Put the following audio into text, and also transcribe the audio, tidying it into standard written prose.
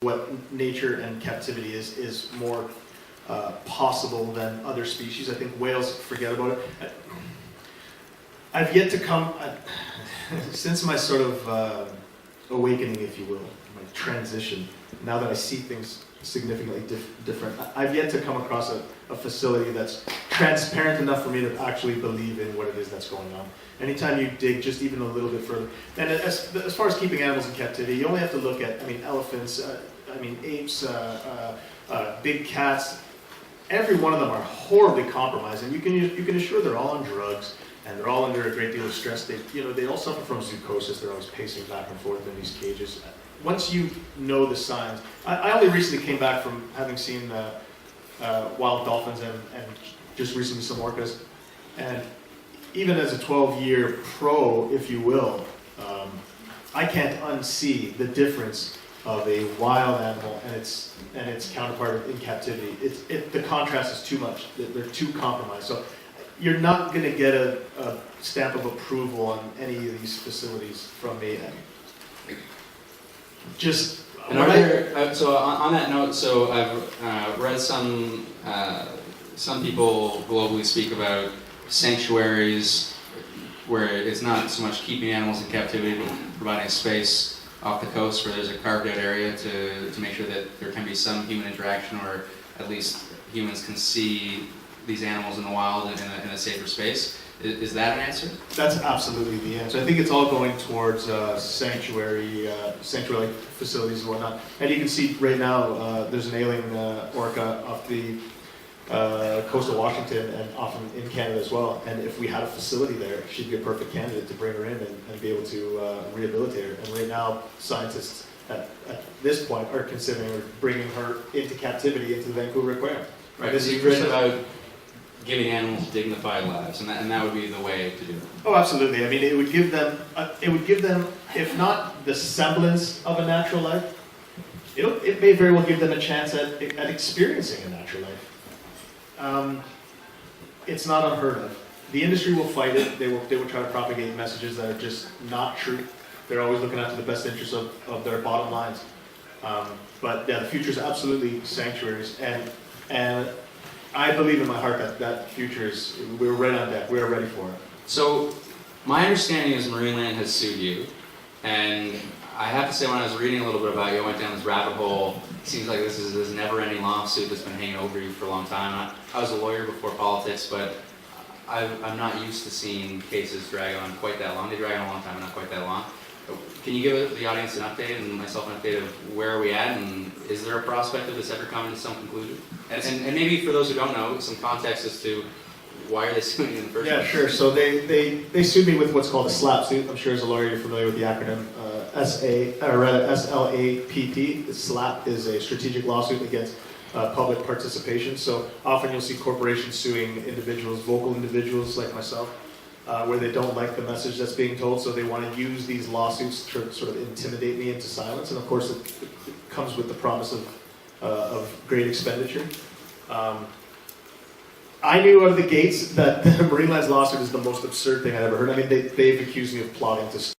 what nature and captivity is more possible than other species. I think whales, forget about it. I've yet to come, since my sort of awakening, if you will, my transition, now that I see things significantly different, I've yet to come across a facility that's transparent enough for me to actually believe in what it is that's going on. Anytime you dig just even a little bit further, and as far as keeping animals in captivity, you only have to look at, elephants, apes, big cats. Every one of them are horribly compromised, and you can assure they're all on drugs, and they're all under a great deal of stress. They all suffer from zoochosis. They're always pacing back and forth in these cages. Once you know the signs, I only recently came back from having seen wild dolphins and just recently some orcas, and even as a 12-year pro, if you will, I can't unsee the difference of a wild animal and its counterpart in captivity. The contrast is too much. They're too compromised. So you're not going to get a stamp of approval on any of these facilities from me. Just so on that note, so I've read some people globally speak about sanctuaries where it's not so much keeping animals in captivity, but providing space off the coast where there's a carved out area to make sure that there can be some human interaction, or at least humans can see these animals in the wild in a safer space. Is that an answer? That's absolutely the answer. I think it's all going towards sanctuary facilities and whatnot. And you can see right now there's an ailing orca off the coast of Washington and often in Canada as well. And if we had a facility there, she'd be a perfect candidate to bring her in and be able to rehabilitate her. And right now, scientists at this point are considering bringing her into captivity into the Vancouver Aquarium. Right. So you've written about giving animals dignified lives, and that would be the way to do it. Oh, absolutely. It would give them, if not the semblance of a natural life, it may very well give them a chance at experiencing a natural life. It's not unheard of. The industry will fight it. They will try to propagate messages that are just not true. They're always looking after the best interests of their bottom lines. But yeah, the future is absolutely sanctuaries, and I believe in my heart that future is, we're right on deck. We're ready for it. So my understanding is Marineland has sued you, and I have to say, when I was reading a little bit about you, I went down this rabbit hole. It seems like this is this never-ending lawsuit that's been hanging over you for a long time. I was a lawyer before politics, but I'm not used to seeing cases drag on quite that long. They drag on a long time, but not quite that long. Can you give the audience an update and myself an update of where are we at, and is there a prospect of this ever coming to some conclusion? And maybe for those who don't know, some context as to why are they suing you in the first place? Yeah, sure. So they sued me with what's called a SLAPP suit. I'm sure as a lawyer you're familiar with the acronym SLAPP. SLAPP is a strategic lawsuit against public participation. So often you'll see corporations suing individuals, vocal individuals like myself, where they don't like the message that's being told, so they want to use these lawsuits to sort of intimidate me into silence. And of course, it comes with the promise of great expenditure. I knew out of the gates that the Marineland's lawsuit is the most absurd thing I'd ever heard. They've accused me of plotting to